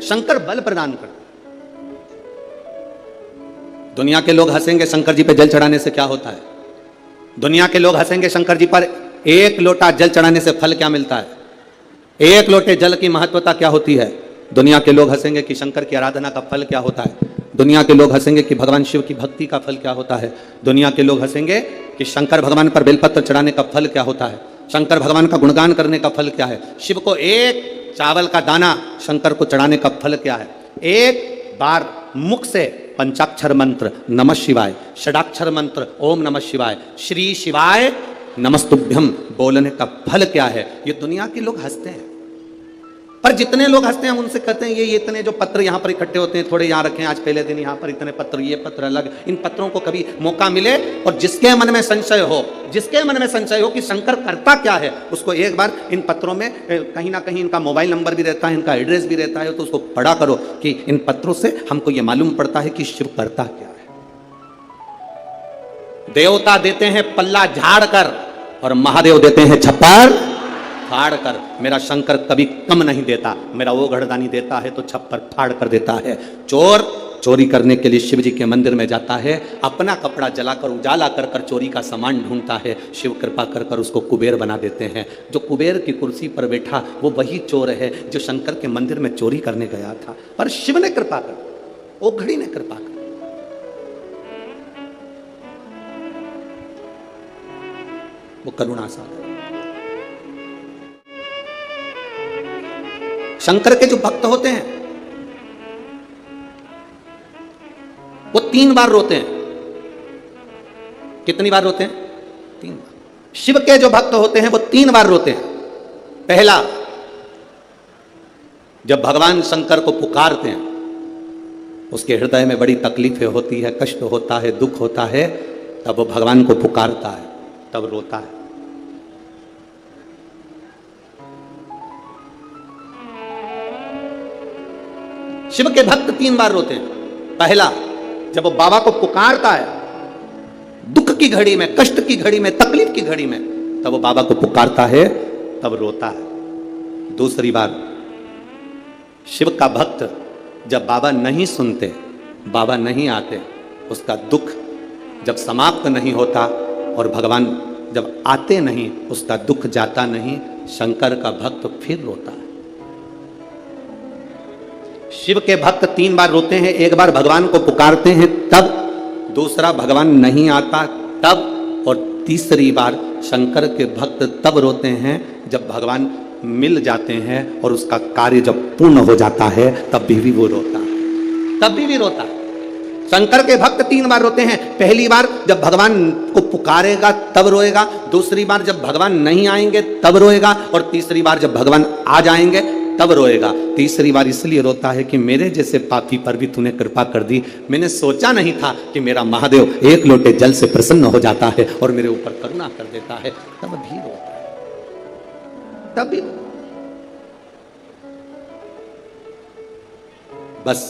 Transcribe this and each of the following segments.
शंकर बल प्रदान करते। दुनिया के लोग हंसेंगे शंकर जी पे जल चढ़ाने से क्या होता है? दुनिया के लोग हंसेंगे शंकर जी पर एक लोटा जल चढ़ाने से फल क्या मिलता है? एक लोटे जल की महत्वता क्या होती है? दुनिया के लोग हंसेंगे कि शंकर की आराधना का फल क्या होता है। दुनिया के लोग हंसेंगे कि भगवान शिव की भक्ति का फल क्या होता है। दुनिया के लोग हंसेंगे कि शंकर भगवान पर बेलपत्र चढ़ाने का फल क्या होता है। शंकर भगवान का गुणगान करने का फल क्या है। शिव को एक चावल का दाना शंकर को चढ़ाने का फल क्या है। एक बार मुख से पंचाक्षर मंत्र नमः शिवाय, षडाक्षर मंत्र ओम नमः शिवाय, श्री शिवाय नमस्तुभ्यम बोलने का फल क्या है। ये दुनिया के लोग हंसते हैं, पर जितने लोग हंसते हैं हम उनसे कहते हैं ये इतने जो पत्र यहाँ पर इकट्ठे होते हैं, थोड़े यहाँ रखें, आज पहले दिन यहाँ पर इतने पत्र, ये पत्र अलग। इन पत्रों को कभी मौका मिले और जिसके मन में संशय हो, जिसके मन में संशय हो कि शंकर करता क्या है, उसको एक बार इन पत्रों में कहीं ना कहीं इनका मोबाइल नंबर भी रहता है, इनका एड्रेस भी रहता है, तो उसको पढ़ा करो कि इन पत्रों से हमको ये मालूम पड़ता है कि शिव करता क्या है। देवता देते हैं पल्ला झाड़ कर और महादेव देते हैं छप्पर फाड़ कर। मेरा शंकर कभी कम नहीं देता, मेरा वो घड़दानी देता है तो छप्पर फाड़ कर देता है। चोर चोरी करने के लिए शिव जी के मंदिर में जाता है, अपना कपड़ा जलाकर उजाला कर कर चोरी का सामान ढूंढता है। शिव कृपा कर कर उसको कुबेर बना देते हैं। जो कुबेर की कुर्सी पर बैठा वो वही चोर है जो शंकर के मंदिर में चोरी करने गया था, पर शिव ने कृपा कर, वो घड़ी ने कृपा कर। वो करुणा सागर। शंकर के जो भक्त होते हैं वो 3 बार रोते हैं। कितनी बार रोते हैं? 3 बार। शिव के जो भक्त होते हैं वो 3 बार रोते हैं। पहला, जब भगवान शंकर को पुकारते हैं, उसके हृदय में बड़ी तकलीफें होती है, कष्ट होता है, दुख होता है, तब वो भगवान को पुकारता है, तब रोता है। शिव के भक्त 3 बार रोते हैं। पहला, जब वो बाबा को पुकारता है दुख की घड़ी में, कष्ट की घड़ी में, तकलीफ की घड़ी में, तब वो बाबा को पुकारता है, तब रोता है। दूसरी बार, शिव का भक्त जब बाबा नहीं सुनते, बाबा नहीं आते, उसका दुख जब समाप्त नहीं होता और भगवान जब आते नहीं, उसका दुख जाता नहीं, शंकर का भक्त फिर रोता है। शिव के भक्त 3 बार रोते हैं। एक बार भगवान को पुकारते हैं तब, दूसरा भगवान नहीं आता तब, और तीसरी बार शंकर के भक्त तब रोते हैं जब भगवान मिल जाते हैं और उसका कार्य जब पूर्ण हो जाता है, तब भी वो रोता है, तब भी रोता है। शंकर के भक्त 3 बार रोते हैं। पहली बार जब भगवान को पुकारेगा तब रोएगा, दूसरी बार जब भगवान नहीं आएंगे तब रोएगा, और तीसरी बार जब भगवान आ जाएंगे तब रोएगा। तीसरी बार इसलिए रोता है कि मेरे जैसे पापी पर भी तूने कृपा कर दी। मैंने सोचा नहीं था कि मेरा महादेव एक लोटे जल से प्रसन्न हो जाता है और मेरे ऊपर करुणा कर देता है, तब भी रोता है, तब भी। बस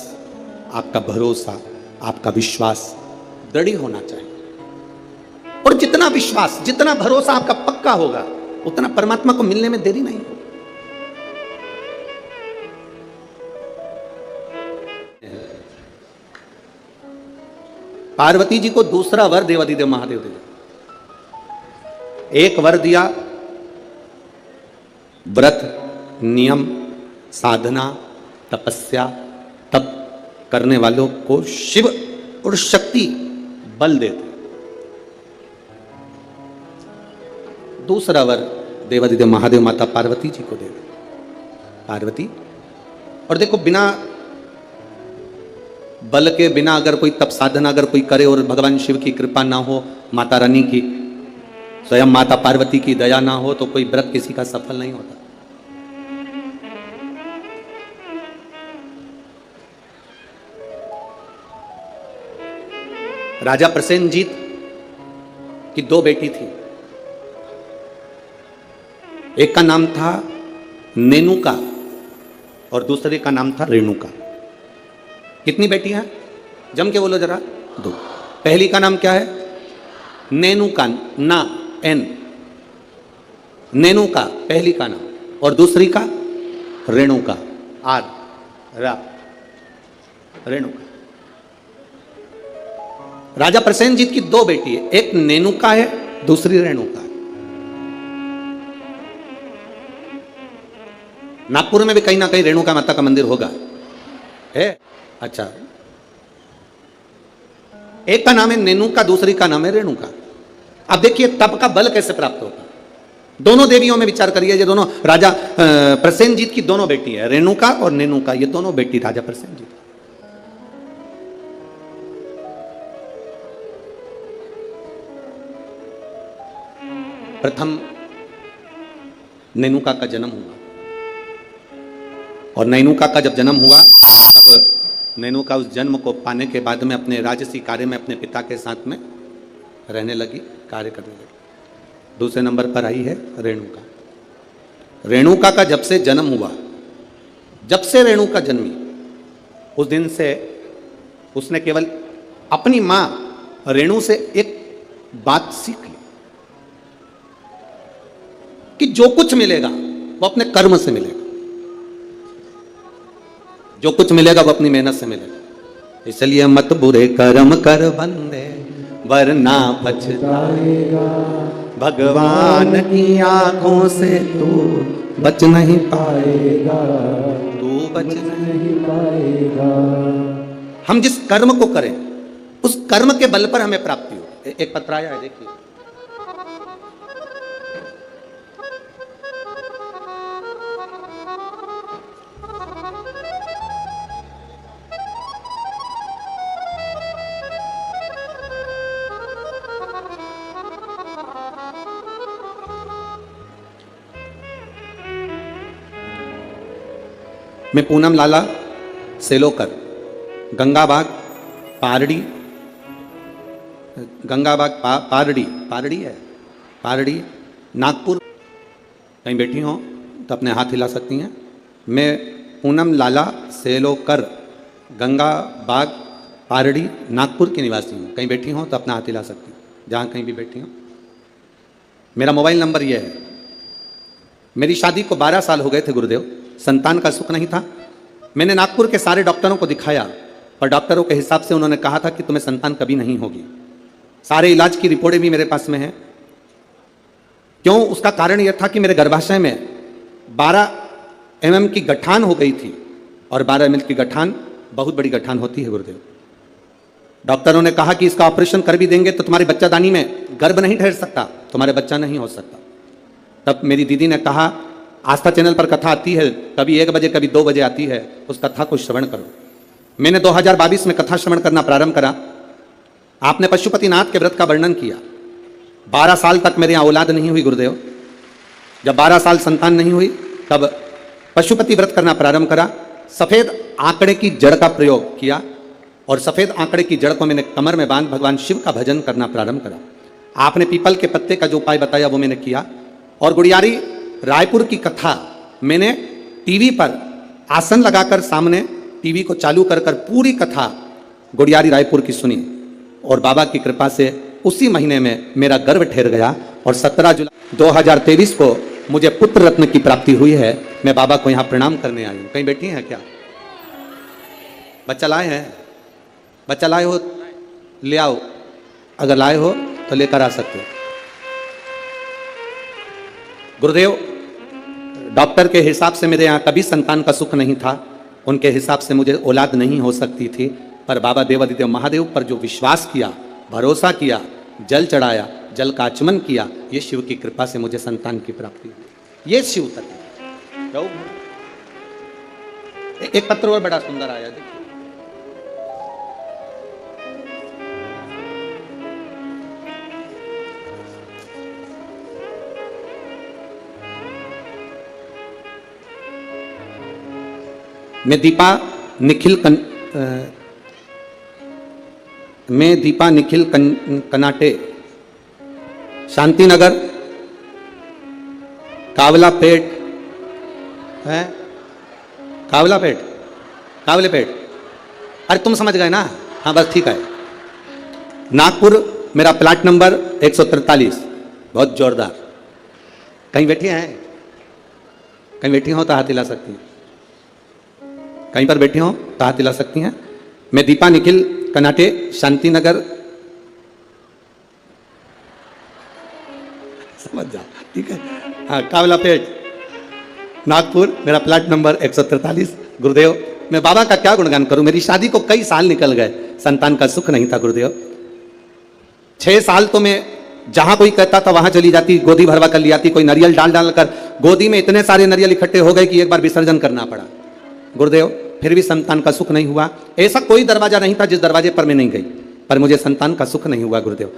आपका भरोसा, आपका विश्वास दृढ़ होना चाहिए, और जितना विश्वास, जितना भरोसा आपका पक्का होगा, उतना परमात्मा को मिलने में देरी नहीं होगी। पार्वती जी को दूसरा वर देवादिदेव महादेव दिया। एक वर दिया व्रत, नियम, साधना, तपस्या, तप करने वालों को शिव और शक्ति बल देते। दूसरा वर देवादिदेव महादेव माता पार्वती जी को दे। पार्वती, और देखो, बिना बल के, बिना अगर कोई तप साधना अगर कोई करे और भगवान शिव की कृपा ना हो, माता रानी की, स्वयं माता पार्वती की दया ना हो, तो कोई व्रत किसी का सफल नहीं होता। राजा प्रसेनजीत की 2 बेटी थी। एक का नाम था नेनुका और दूसरे का नाम था रेणुका। कितनी बेटियां? जम के बोलो जरा। 2। पहली का नाम क्या है? नेनुका, ना, एन, नेनुका पहली का नाम, और दूसरी का रेणुका, आर। रेणुका। राजा प्रसेनजीत की दो बेटी है, एक नेनुका है, दूसरी रेणुका है। नागपुर में भी कहीं ना कहीं रेणुका माता का मंदिर होगा, है? अच्छा, एक का नाम है नेनुका, दूसरी का नाम है रेणुका। अब देखिए तप का बल कैसे प्राप्त होता है। दोनों देवियों में विचार करिए, ये दोनों राजा प्रसेनजीत की दोनों बेटी है, रेणुका और नेनुका, ये दोनों बेटी राजा प्रसेनजीत। प्रथम नेनुका का जन्म हुआ, और नेनुका का जब जन्म हुआ तब नेनुका उस जन्म को पाने के बाद में अपने राजसी कार्य में अपने पिता के साथ में रहने लगी, कार्य करने लगी। दूसरे नंबर पर आई है रेणुका। रेणुका का जब से जन्म हुआ, जब से रेणुका जन्मी, उस दिन से उसने केवल अपनी मां रेणु से एक बात सीख ली कि जो कुछ मिलेगा वो अपने कर्म से मिलेगा, जो कुछ मिलेगा वो अपनी मेहनत से मिलेगा। इसलिए मत बुरे कर्म कर बंदे वरना पछताएगा, भगवान की आंखों से तू बच नहीं पाएगा, तू बच नहीं पाएगा। हम जिस कर्म को करें उस कर्म के बल पर हमें प्राप्ति हो। एक पत्र आया है, देखिए। मैं पूनम लाला सेलोकर, गंगाबाग पारड़ी, गंगाबाग पारड़ी है, पारड़ी नागपुर। कहीं बैठी हो तो अपने हाथ हिला सकती हैं। मैं पूनम लाला सेलोकर, गंगाबाग पारड़ी नागपुर की निवासी हूँ। कहीं बैठी हो तो अपना हाथ हिला सकती हैं, जहाँ कहीं भी बैठी हो। मेरा मोबाइल नंबर यह है। मेरी शादी को 12 साल हो गए थे गुरुदेव, संतान का सुख नहीं था। मैंने नागपुर के सारे डॉक्टरों को दिखाया, पर डॉक्टरों के हिसाब से उन्होंने कहा था कि तुम्हें संतान कभी नहीं होगी। सारे इलाज की रिपोर्टें भी मेरे पास में हैं। क्यों? उसका कारण यह था कि मेरे गर्भाशय में 12 mm की गठान हो गई थी, और 12 mm की गठान बहुत बड़ी गठान होती है गुरुदेव। डॉक्टरों ने कहा कि इसका ऑपरेशन कर भी देंगे तो तुम्हारी बच्चादानी में गर्भ नहीं ठहर सकता, तुम्हारे बच्चा नहीं हो सकता। तब मेरी दीदी ने कहा, आस्था चैनल पर कथा आती है, कभी 1 बजे कभी 2 बजे आती है, उस कथा को श्रवण करो। मैंने 2022 में कथा श्रवण करना प्रारंभ करा। आपने पशुपतिनाथ के व्रत का वर्णन किया। 12 साल तक मेरे यहाँ औलाद नहीं हुई गुरुदेव। जब 12 साल संतान नहीं हुई तब पशुपति व्रत करना प्रारंभ करा। सफेद आंकड़े की जड़ का प्रयोग किया, और सफेद आंकड़े की जड़ को मैंने कमर में बांध भगवान शिव का भजन करना प्रारंभ करा। आपने पीपल के पत्ते का जो उपाय बताया वो मैंने किया, और गुड़ियारी रायपुर की कथा मैंने टीवी पर आसन लगाकर सामने टीवी को चालू कर पूरी कथा गुड़ियारी रायपुर की सुनी, और बाबा की कृपा से उसी महीने में मेरा गर्भ ठहर गया, और 17 जुलाई 2023 को मुझे पुत्र रत्न की प्राप्ति हुई है। मैं बाबा को यहाँ प्रणाम करने आई हूँ। कहीं बैठी हैं क्या? बच्चा लाए हैं? बच्चा लाए हो ले आओ, अगर लाए हो तो लेकर आ सकते हो। गुरुदेव, डॉक्टर के हिसाब से मेरे यहाँ कभी संतान का सुख नहीं था, उनके हिसाब से मुझे औलाद नहीं हो सकती थी, पर बाबा देवादिदेव महादेव पर जो विश्वास किया, भरोसा किया, जल चढ़ाया, जल का आचमन किया, ये शिव की कृपा से मुझे संतान की प्राप्ति हुई। ये शिव तक है। एक पत्र और बड़ा सुंदर आया, देखिए। मैं दीपा निखिल कनाटे, शांतिनगर, कावलापेट है, कावलेपेट। अरे तुम समझ गए ना? हाँ बस ठीक है। नागपुर मेरा प्लाट नंबर 143। बहुत जोरदार। कहीं बैठी हैं? कहीं बैठी हो तो हाथ हिला सकती हैं। कहीं पर बैठी हो तो हाथ हिला सकती हैं। मैं दीपा निखिल, कनाटे, शांति नगर, समझ जाओ, ठीक है। हाँ, कावलापेट, नागपुर, मेरा प्लाट नंबर 143। गुरुदेव, मैं बाबा का क्या गुणगान करूं, मेरी शादी को कई साल निकल गए, संतान का सुख नहीं था गुरुदेव। 6 साल तो मैं जहां कोई कहता था वहां चली जाती, गोदी भरवा कर लियाती, कोई नारियल डाल डाल कर गोदी में इतने सारे नारियल इकट्ठे हो गए कि एक बार विसर्जन करना पड़ा गुरुदेव, फिर भी संतान का सुख नहीं हुआ। ऐसा कोई दरवाजा नहीं था जिस दरवाजे पर मैं नहीं गई, पर मुझे संतान का सुख नहीं हुआ गुरुदेव।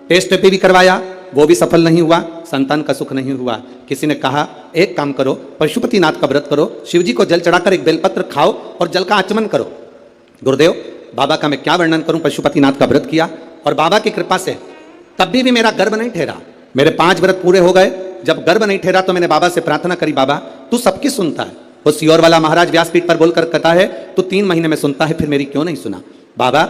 टेस्ट पे भी करवाया, वो भी सफल नहीं हुआ, संतान का सुख नहीं हुआ। किसी ने कहा एक काम करो, पशुपतिनाथ का व्रत करो, शिव जी को जल चढ़ाकर एक बेलपत्र खाओ और जल का आचमन करो। गुरुदेव, बाबा का मैं क्या वर्णन करूं, पशुपतिनाथ का व्रत किया और बाबा की कृपा से तब भी मेरा गर्भ नहीं ठहरा। मेरे 5 व्रत पूरे हो गए, जब गर्भ नहीं ठहरा तो मैंने बाबा से प्रार्थना करी, बाबा तू सबकी सुनता है। वो सियोर वाला महाराज व्यासपीठ पर बोलकर कहता है तू 3 महीने में सुनता है, फिर मेरी क्यों नहीं सुना। बाबा,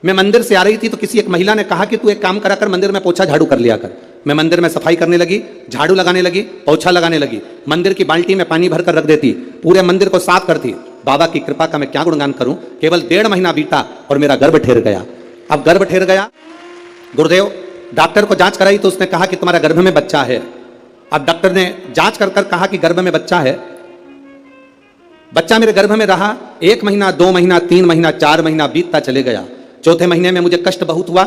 मैं मंदिर से आ रही थी तो किसी एक महिला ने कहा कि तू एक काम करा कर, मंदिर में पोछा झाड़ू कर लिया कर। मैं मंदिर में सफाई करने लगी, झाड़ू लगाने लगी, पोछा लगाने लगी, मंदिर की बाल्टी में पानी भरकर रख देती, पूरे मंदिर को साफ करती। बाबा की कृपा का मैं क्या गुणगान करूं, केवल 1.5 महीना बीता और मेरा गर्भ ठहर गया। अब गर्भ ठहर गया गुरुदेव, डॉक्टर को जांच कराई तो उसने कहा कि तुम्हारा गर्भ में बच्चा है। अब डॉक्टर ने जांच कर कर कहा कि गर्भ में बच्चा है। बच्चा मेरे गर्भ में रहा 1 महीना, 2 महीना, 3 महीना, 4 महीना बीतता चले गया। 4थे महीने में मुझे कष्ट बहुत हुआ।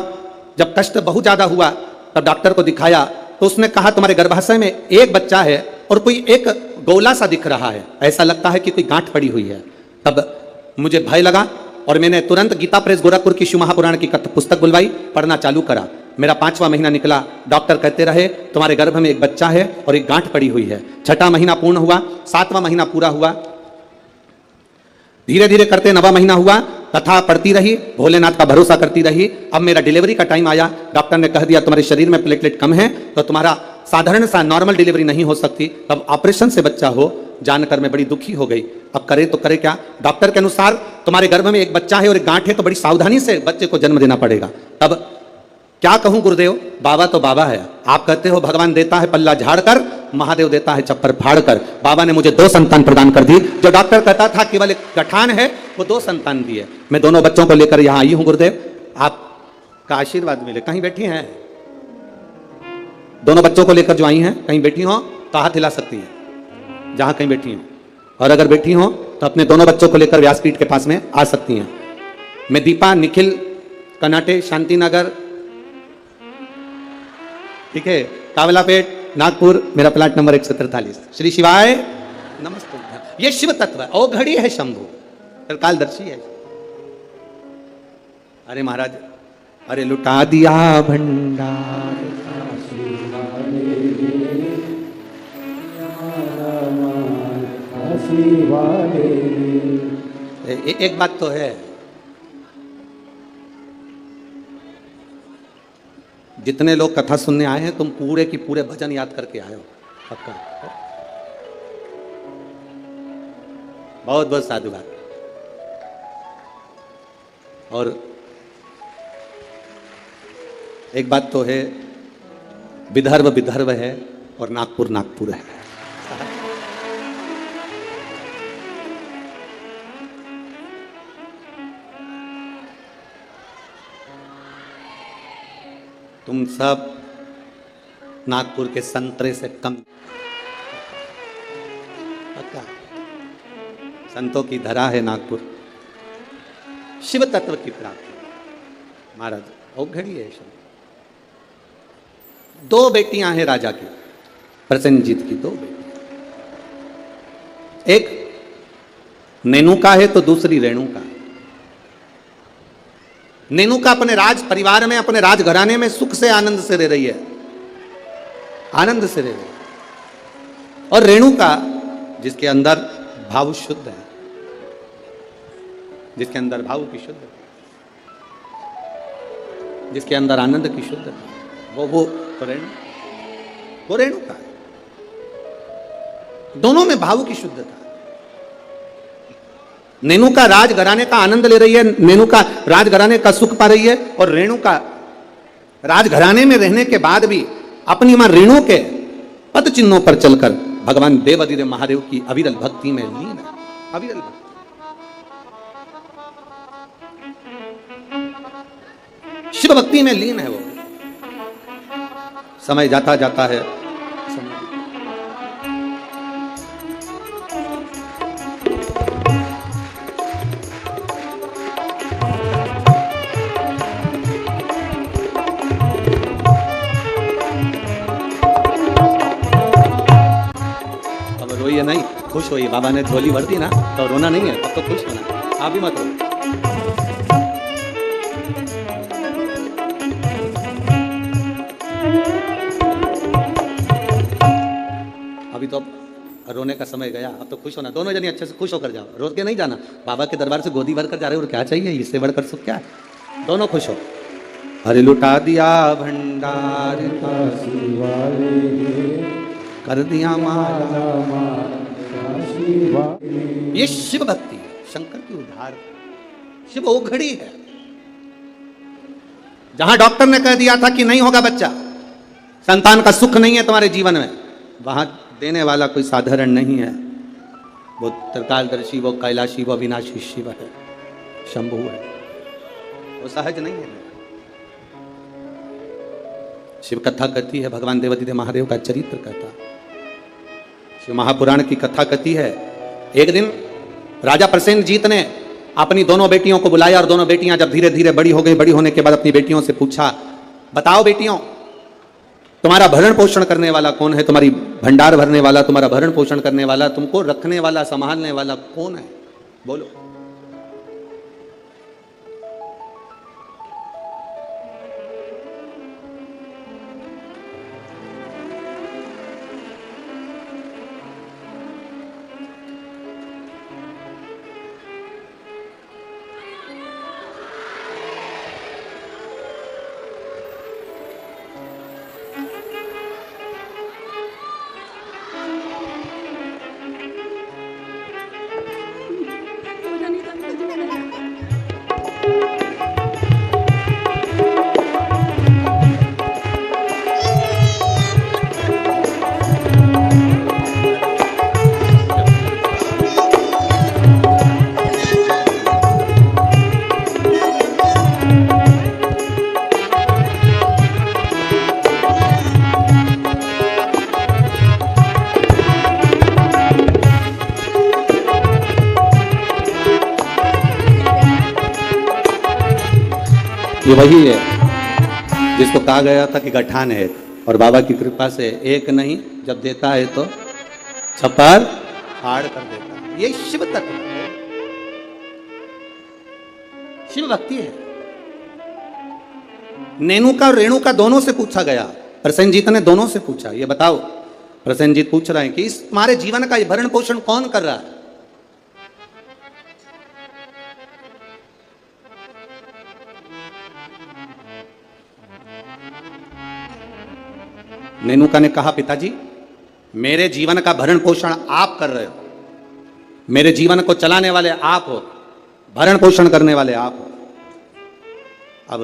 जब कष्ट बहुत ज्यादा हुआ तब डॉक्टर को दिखाया तो उसने कहा तुम्हारे गर्भाशय में एक बच्चा है और कोई एक गोला सा दिख रहा है, ऐसा लगता है कि कोई गांठ पड़ी हुई है। तब मुझे भय लगा और मैंने तुरंत गीता प्रेस गोरखपुर की शिव महापुराण की पुस्तक बुलवाई, पढ़ना चालू करा। मेरा 5वां महीना निकला, डॉक्टर कहते रहे तुम्हारे गर्भ में एक बच्चा है और एक गांठ पड़ी हुई है। 6ठा महीना पूर्ण हुआ, 7वां महीना पूरा हुआ, धीरे धीरे करते 9वां महीना हुआ, कथा पढ़ती रही, भोलेनाथ का भरोसा करती रही। अब मेरा डिलीवरी का टाइम आया, डॉक्टर ने कह दिया तुम्हारे शरीर में प्लेटलेट कम है तो तुम्हारा साधारण सा नॉर्मल डिलीवरी नहीं हो सकती, अब ऑपरेशन से बच्चा हो। जानकर मैं बड़ी दुखी हो गई, अब करे तो करे क्या। डॉक्टर के अनुसार तुम्हारे गर्भ में एक बच्चा है और एक गांठ है तो बड़ी सावधानी से बच्चे को जन्म देना पड़ेगा। तब क्या कहूं गुरुदेव, बाबा तो बाबा है। आप कहते हो भगवान देता है पल्ला झाड़कर, महादेव देता है चप्पर फाड़कर। बाबा ने मुझे 2 संतान प्रदान कर दी। जो डॉक्टर कहता था केवल एक गठान है, वो 2 संतान दिए। मैं दोनों बच्चों को लेकर यहां आई हूं गुरुदेव, आपका आशीर्वाद मिले। कहीं बैठी हैं, दोनों बच्चों को लेकर जो आई हैं, कहीं बैठी हो तो हाथ हिला सकती है जहां कहीं बैठी हो, और अगर बैठी हो तो अपने दोनों बच्चों को लेकर व्यासपीठ के पास में आ सकती हैं। मैं दीपा निखिल, कनाटे, शांति नगर, ठीक है, कावलापेट, नागपुर, मेरा प्लाट नंबर 143। श्री शिवाय नमस्ते। ये शिव तत्व है, ओ घड़ी है शंभु, फिर कालदर्शी है। अरे महाराज, अरे लुटा दिया भंडार, एक बात तो है, जितने लोग कथा सुनने आए हैं तुम पूरे की पूरे भजन याद करके आए हो, पक्का। बहुत बहुत साधुवाद। और एक बात तो है, विदर्भ विदर्भ है और नागपुर नागपुर है। तुम सब नागपुर के संतरे से कम, पक्का। संतों की धरा है नागपुर, शिव तत्व की प्राप्ति। महाराज ओ घड़ी है। 2 बेटियां हैं राजा की, प्रसेनजीत की 2 बेटियां, एक नेनुका है तो दूसरी रेणुका। नेनुका अपने राज परिवार में, अपने राजघराने में सुख से आनंद से रह रही है, आनंद से रह रही है। और रेणुका जिसके अंदर भाव शुद्ध है, जिसके अंदर भाव की शुद्ध, जिसके अंदर आनंद की शुद्ध, वो रेणुका है। दोनों में भाव की शुद्धता। नेनुका राजघराने का आनंद ले रही है, नेनुका राजघराने का सुख पा रही है, और रेणुका राजघराने में रहने के बाद भी अपनी मां रेणु के पद चिन्हों पर चलकर भगवान देवाधिदेव महादेव की अविरल भक्ति में लीन है। अविरल भक्ति। शिव भक्ति में लीन है वो। समय जाता जाता है, अब रोइए नहीं, खुश होइए। बाबा ने झोली भर दी ना तो रोना नहीं है, अब तो खुश होना। आप भी मत रो। अभी तो रोने का समय गया, अब तो खुश होना। दोनों जने अच्छे से खुश होकर जाओ, रो के नहीं जाना। बाबा के दरबार से गोदी भर कर जा रहे हो और क्या चाहिए, इससे बढ़कर सुख क्या है। दोनों खुश हो। अरे लुटा दिया भंडार का कर दिया माला, ये शिव भक्ति है, शंकर की उद्धार। शिव ओघड़ी है। जहां डॉक्टर ने कह दिया था कि नहीं होगा बच्चा, संतान का सुख नहीं है तुम्हारे जीवन में, वहां देने वाला कोई साधारण नहीं है। वो त्रिकालदर्शी, वो कैलाशी, वो विनाशी शिव है, शंभु है, वो सहज नहीं है। शिव कथा कहती है, भगवान देवादिदेव महादेव का चरित्र कहता। शिव महापुराण की कथा कहती है, एक दिन राजा प्रसेनजीत ने अपनी दोनों बेटियों को बुलाया और दोनों बेटियां जब धीरे धीरे बड़ी हो गई, बड़ी होने के बाद अपनी बेटियों से पूछा, बताओ बेटियों, तुम्हारा भरण पोषण करने वाला कौन है, तुम्हारी भंडार भरने वाला, तुम्हारा भरण पोषण करने वाला, तुमको रखने वाला, संभालने वाला कौन है, बोलो। ये वही है जिसको कहा गया था कि गठान है, और बाबा की कृपा से एक नहीं, जब देता है तो छप्पर फाड़ कर देता है। ये शिव तत्व है, शिव भक्ति है। नेनुका और रेणुका दोनों से पूछा गया, प्रसेनजीत ने दोनों से पूछा, ये बताओ। प्रसेनजीत पूछ रहे हैं कि इस तुम्हारे जीवन का ये भरण पोषण कौन कर रहा है। नेनुका ने कहा, पिताजी मेरे जीवन का भरण पोषण आप कर रहे हो, मेरे जीवन को चलाने वाले आप हो, भरण पोषण करने वाले आप हो। अब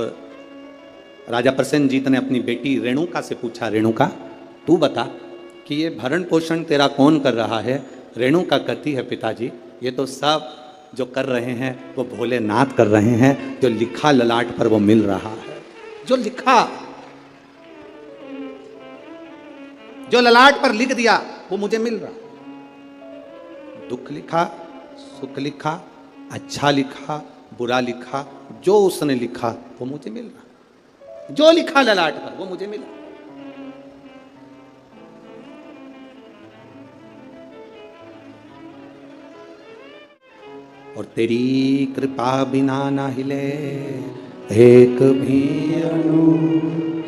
राजा प्रसेनजीत ने अपनी बेटी रेणुका से पूछा, रेणुका तू बता कि ये भरण पोषण तेरा कौन कर रहा है। रेणुका कहती है, पिताजी ये तो सब जो कर रहे हैं वो भोलेनाथ कर रहे हैं, जो लिखा ललाट पर वो मिल रहा है, जो लिखा, जो ललाट पर लिख दिया वो मुझे मिल रहा। दुख लिखा, सुख लिखा, अच्छा लिखा, बुरा लिखा, जो उसने लिखा वो मुझे मिल रहा। जो लिखा ललाट पर वो मुझे मिला। और तेरी कृपा बिना ना हिले एक भी अणु,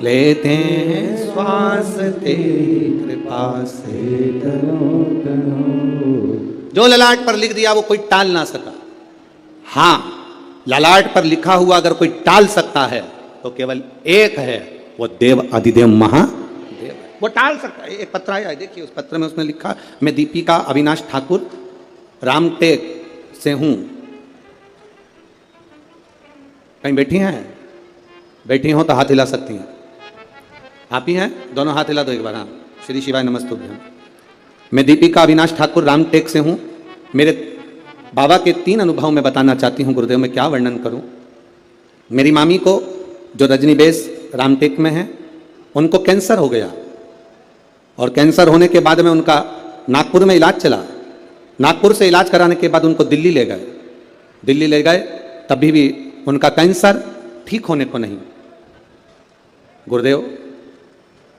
लेते हैं श्वास तेरी कृपा से तनो तनो। जो ललाट पर लिख दिया वो कोई टाल ना सका। हाँ, ललाट पर लिखा हुआ अगर कोई टाल सकता है तो केवल एक है, वो देव अधिदेव महादेव है, वो टाल सकता है। एक पत्र आया है, देखिए उस पत्र में उसने लिखा, मैं दीपिका अविनाश ठाकुर रामटेक से हूं। कहीं बैठी हैं? बैठी हो तो हाथ हिला सकती हैं। आप ही हैं? दोनों हाथ हिला दो एक बार। हाँ, श्री शिवाय नमस्तुभ्यम। मैं दीपिका अविनाश ठाकुर रामटेक से हूं। मेरे बाबा के 3 अनुभव मैं बताना चाहती हूं। गुरुदेव मैं क्या वर्णन करूं। मेरी मामी को जो रजनीबेस रामटेक में हैं, उनको कैंसर हो गया और कैंसर होने के बाद में उनका नागपुर में इलाज चला। नागपुर से इलाज कराने के बाद उनको दिल्ली ले गए। दिल्ली ले गए तभी भी उनका कैंसर ठीक होने को नहीं। गुरुदेव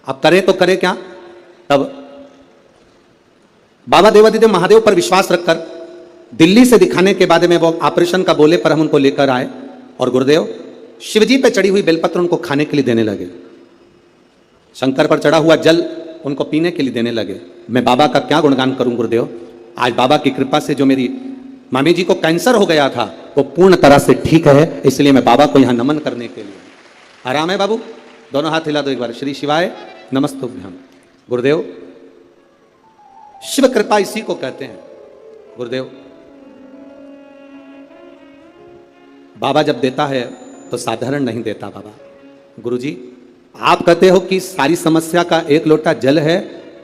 अब करें तो करें क्या? तब बाबा देवादिदेव महादेव पर विश्वास रखकर दिल्ली से दिखाने के बाद में वो ऑपरेशन का बोले पर हम उनको लेकर आए और गुरुदेव शिवजी पे चढ़ी हुई बेलपत्र उनको खाने के लिए देने लगे। शंकर पर चढ़ा हुआ जल उनको पीने के लिए देने लगे। मैं बाबा का क्या गुणगान करूं गुरुदेव। आज बाबा की कृपा से जो मेरी मामी जी को कैंसर हो गया था वो पूर्ण तरह से ठीक है, इसलिए मैं बाबा को यहां नमन करने के लिए। आराम है बाबू? दोनों हाथ हिला दो एक बार। श्री शिवाय नमस्तुभ्यम। गुरुदेव शिव कृपा इसी को कहते हैं। गुरुदेव बाबा जब देता है तो साधारण नहीं देता बाबा। गुरुजी आप कहते हो कि सारी समस्या का एक लोटा जल है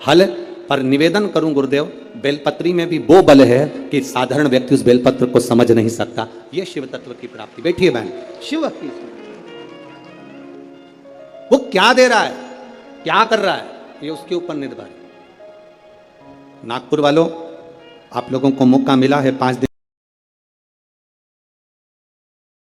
हल, पर निवेदन करूं गुरुदेव बेलपत्री में भी वो बल है कि साधारण व्यक्ति उस बेलपत्र को समझ नहीं सकता। ये शिव तत्व की प्राप्ति। बैठिए बहन। शिव की वो क्या दे रहा है, क्या कर रहा है, ये उसके ऊपर निर्भर है। नागपुर वालों आप लोगों को मौका मिला है 5 दिन